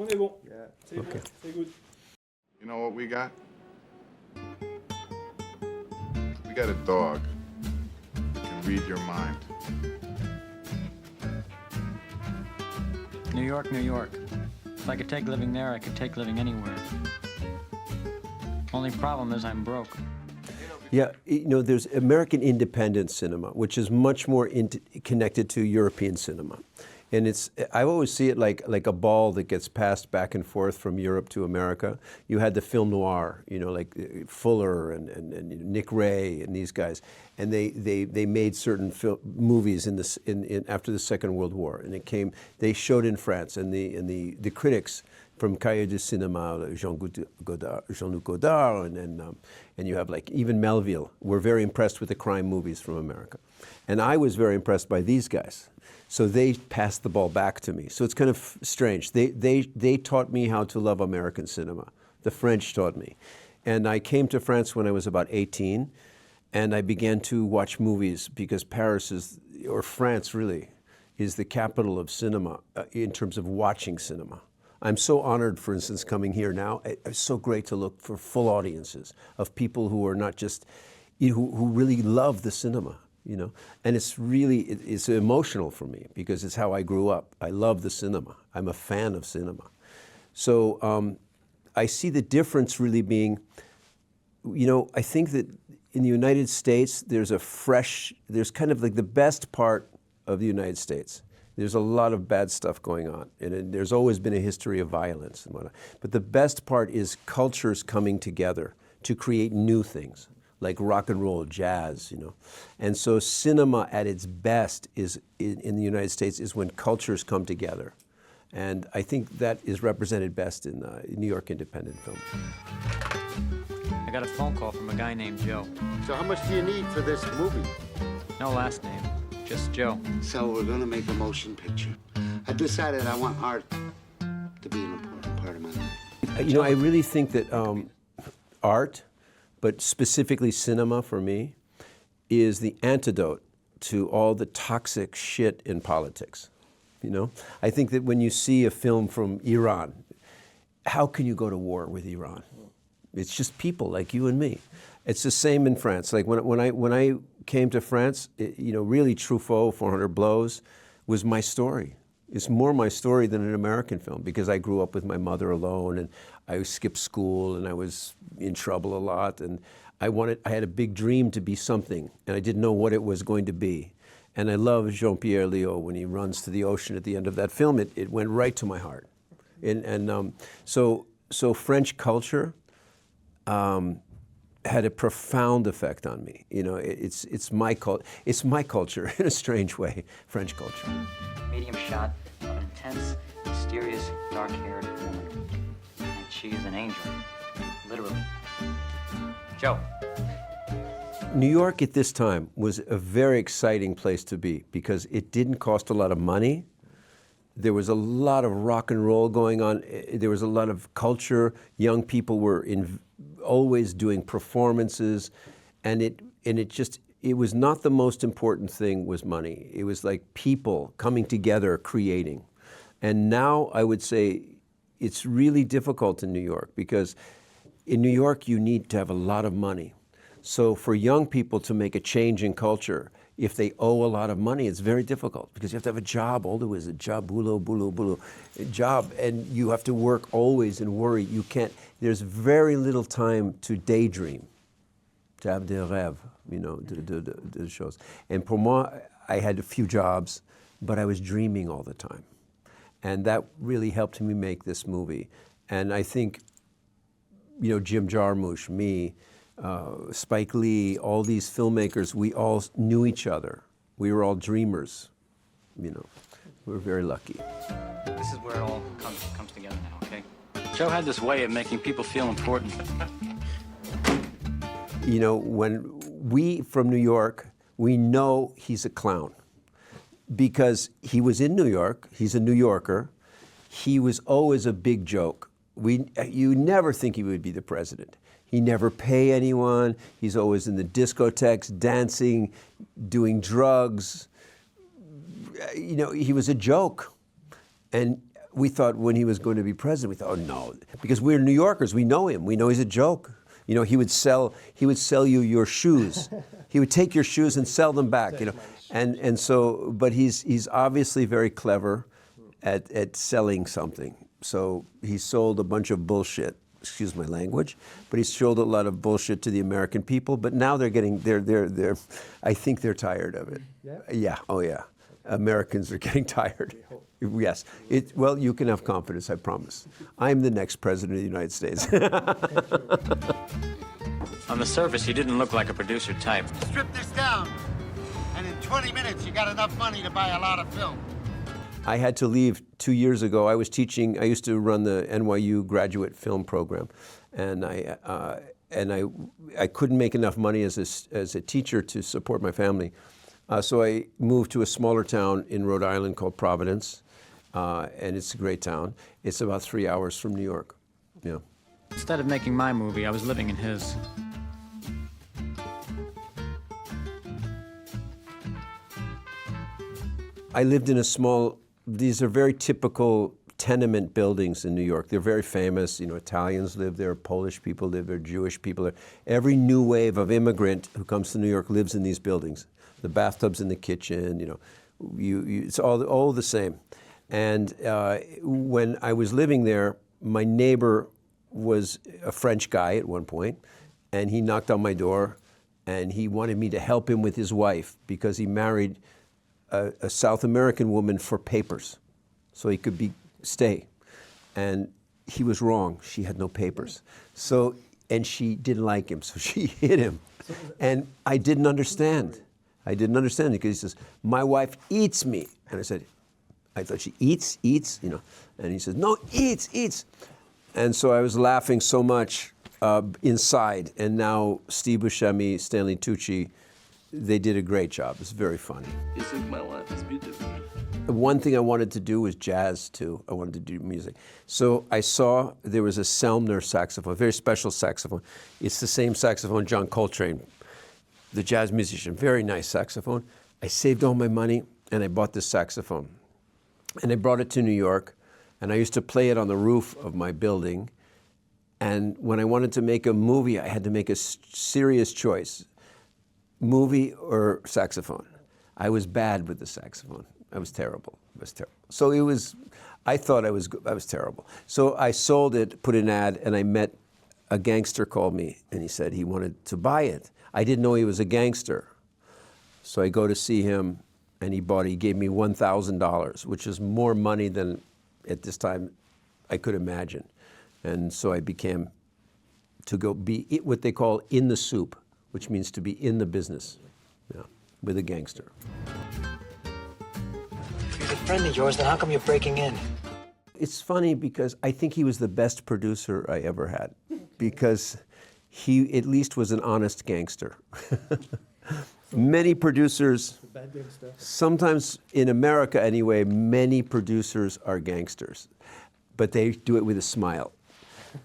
On est bon. Yeah. C'est Okay. bon, c'est good. You know what we got? We got a dog that can read your mind. New York, New York. If I could take living there, I could take living anywhere. Only problem is I'm broke. Yeah, you know, there's American independent cinema, which is much more connected to European cinema. And I always see it like a ball that gets passed back and forth from Europe to America. You had the film noir, you know, like Fuller and Nick Ray and these guys. And they made certain movies after the Second World War. And they showed in France. And the critics from Cahiers du Cinéma, Jean-Luc Godard, and you have like even Melville, were very impressed with the crime movies from America. And I was very impressed by these guys. So they passed the ball back to me. So it's kind of strange. They taught me how to love American cinema. The French taught me. And I came to France when I was about 18, and I began to watch movies because Paris or France really, is the capital of cinema in terms of watching cinema. I'm so honored, for instance, coming here now. It's so great to look for full audiences of people who are not just, who really love the cinema. You know, and it's emotional for me because it's how I grew up. I love the cinema. I'm a fan of cinema. So I see the difference really being, you know, I think that in the United States, there's kind of like the best part of the United States. There's a lot of bad stuff going on, and there's always been a history of violence and whatnot. But the best part is cultures coming together to create new things, like rock and roll, jazz, you know. And so cinema at its best in the United States is when cultures come together. And I think that is represented best in New York independent film. I got a phone call from a guy named Joe. So how much do you need for this movie? No last name, just Joe. So we're gonna make a motion picture. I decided I want art to be an important part of my life. You know, I really think that art, but specifically cinema for me, is the antidote to all the toxic shit in politics. You know, I think that when you see a film from Iran, how can you go to war with Iran? It's just people like you and me. It's the same in France. Like when I came to France, you know, really Truffaut, 400 Blows, was my story. It's more my story than an American film because I grew up with my mother alone and I skipped school and I was in trouble a lot and I had a big dream to be something and I didn't know what it was going to be. And I love Jean-Pierre Léaud when he runs to the ocean at the end of that film. It went right to my heart. So French culture had a profound effect on me. You know, it's my culture in a strange way, French culture. Medium shot of an intense, mysterious, dark-haired woman. And she is an angel, literally. Joe. New York at this time was a very exciting place to be because it didn't cost a lot of money. There was a lot of rock and roll going on. There was a lot of culture. Young people were always doing performances, and it was not the most important thing was money. It was like people coming together, creating. And now I would say it's really difficult in New York because in New York you need to have a lot of money. So for young people to make a change in culture, if they owe a lot of money, it's very difficult because you have to have a job. All there is a job, boulot, a job, and you have to work always and worry. You can't. There's very little time to daydream, to have des rêves, you know, the choses. And pour moi, I had a few jobs, but I was dreaming all the time, and that really helped me make this movie. And I think, you know, Jim Jarmusch, me. Spike Lee, all these filmmakers, we all knew each other. We were all dreamers, you know. We were very lucky. This is where it all comes together now, okay? Joe had this way of making people feel important. You know, when we from New York, we know he's a clown because he was in New York, he's a New Yorker, he was always a big joke. You never think he would be the president. He never pay anyone. He's always in the discotheques, dancing, doing drugs. You know, he was a joke. And we thought when he was going to be president, we thought, oh no, because we're New Yorkers, we know him, we know he's a joke. You know, he would sell you your shoes. He would take your shoes and sell them back, you know. And so, but he's obviously very clever at selling something. So he sold a bunch of bullshit, excuse my language, but he sold a lot of bullshit to the American people, but now they're I think they're tired of it. Yeah? Yeah, oh yeah. Americans are getting tired. Yes. Well, you can have confidence, I promise. I'm the next president of the United States. On the surface, he didn't look like a producer type. Strip this down, and in 20 minutes you got enough money to buy a lot of film. I had to leave 2 years ago. I was teaching, I used to run the NYU graduate film program, and I couldn't make enough money as a teacher to support my family. So I moved to a smaller town in Rhode Island called Providence, and it's a great town. It's about 3 hours from New York. Yeah. Instead of making my movie, I was living in his. I lived in a small, these are very typical tenement buildings in New York. They're very famous. You know, Italians live there, Polish people live there, Jewish people there. Every new wave of immigrant who comes to New York lives in these buildings. The bathtub's in the kitchen, you know, it's all the same. And when I was living there, my neighbor was a French guy at one point, and he knocked on my door, and he wanted me to help him with his wife because he married a South American woman for papers, so he could stay. And he was wrong. She had no papers. So, and she didn't like him, so she hit him. And I didn't understand. I didn't understand it because he says, my wife eats me. And I said, I thought she eats, you know. And he says, no, eats. And so I was laughing so much inside. And now Steve Buscemi, Stanley Tucci, they did a great job. It's very funny. You think my life is beautiful? One thing I wanted to do was jazz too. I wanted to do music. So I saw there was a Selmner saxophone, a very special saxophone. It's the same saxophone John Coltrane, the jazz musician, very nice saxophone. I saved all my money and I bought this saxophone. And I brought it to New York, and I used to play it on the roof of my building. And when I wanted to make a movie, I had to make a serious choice, movie or saxophone. I was bad with the saxophone. I was terrible. So I thought I was terrible. So I sold it, put an ad, and I met a gangster called me, and he said he wanted to buy it. I didn't know he was a gangster. So I go to see him, and he gave me $1,000, which is more money than at this time I could imagine. And so I became to go be what they call in the soup, which means to be in the business, yeah, with a gangster. If he's a friend of yours, then how come you're breaking in? It's funny because I think he was the best producer I ever had, because he at least was an honest gangster. Many producers, sometimes in America anyway, many producers are gangsters, but they do it with a smile.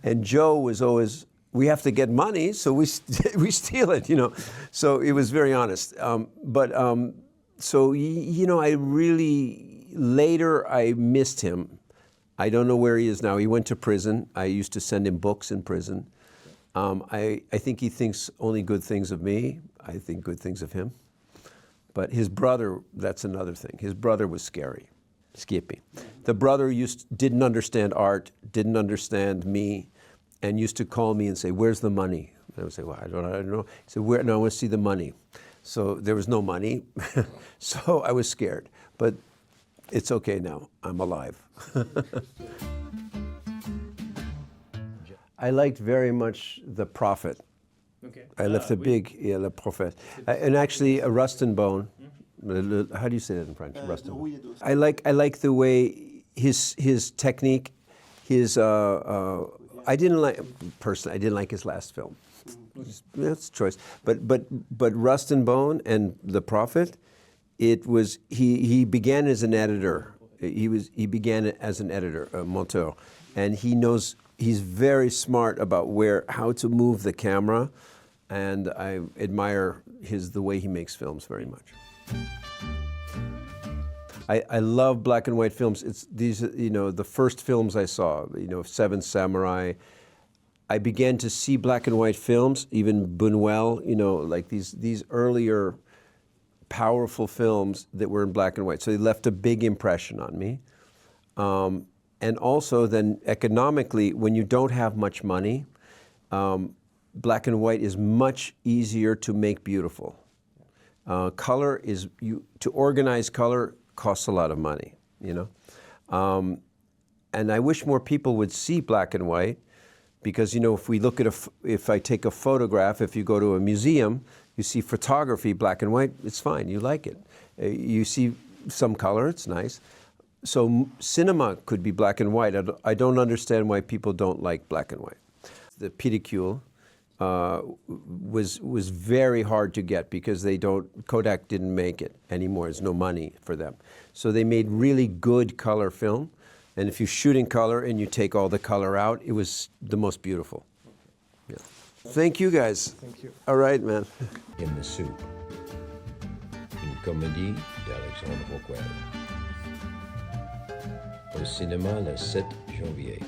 And Joe was always, we have to get money, so we steal it, you know. So it was very honest. So, you know, later I missed him. I don't know where he is now. He went to prison. I used to send him books in prison. I think he thinks only good things of me. I think good things of him. But his brother, that's another thing. His brother was scary, Skippy. The brother didn't understand art, didn't understand me, and used to call me and say, where's the money? And I would say, well, I don't know. He said, no, I want to see the money. So there was no money. So I was scared. But it's okay now. I'm alive. I liked very much The Prophet. Okay. I left a big, Le Prophète. And actually, a Rust and Bone. How do you say that in French? Rust and Bone. I like the way his technique, I didn't like his last film. That's a choice. But Rust and Bone and The Prophet, he began as an editor. He began as an editor, a monteur, and he's very smart about how to move the camera, and I admire the way he makes films very much. I love black and white films. It's these, the first films I saw, Seven Samurai. I began to see black and white films, even Buñuel, like these earlier powerful films that were in black and white. So they left a big impression on me. And also then economically, when you don't have much money, black and white is much easier to make beautiful. Color to organize color costs a lot of money, and I wish more people would see black and white, because if we look at if I take a photograph, if you go to a museum, you see photography black and white, it's fine, you like it. You see some color, it's nice. So cinema could be black and white. I don't understand why people don't like black and white. The pellicule was very hard to get because Kodak didn't make it anymore. There's no money for them. So they made really good color film. And if you shoot in color and you take all the color out, it was the most beautiful. Yeah. Thank you guys. Thank you. All right, man. In the Soup, une comédie d'Alexandre Rockwell. Au cinéma le 7 janvier.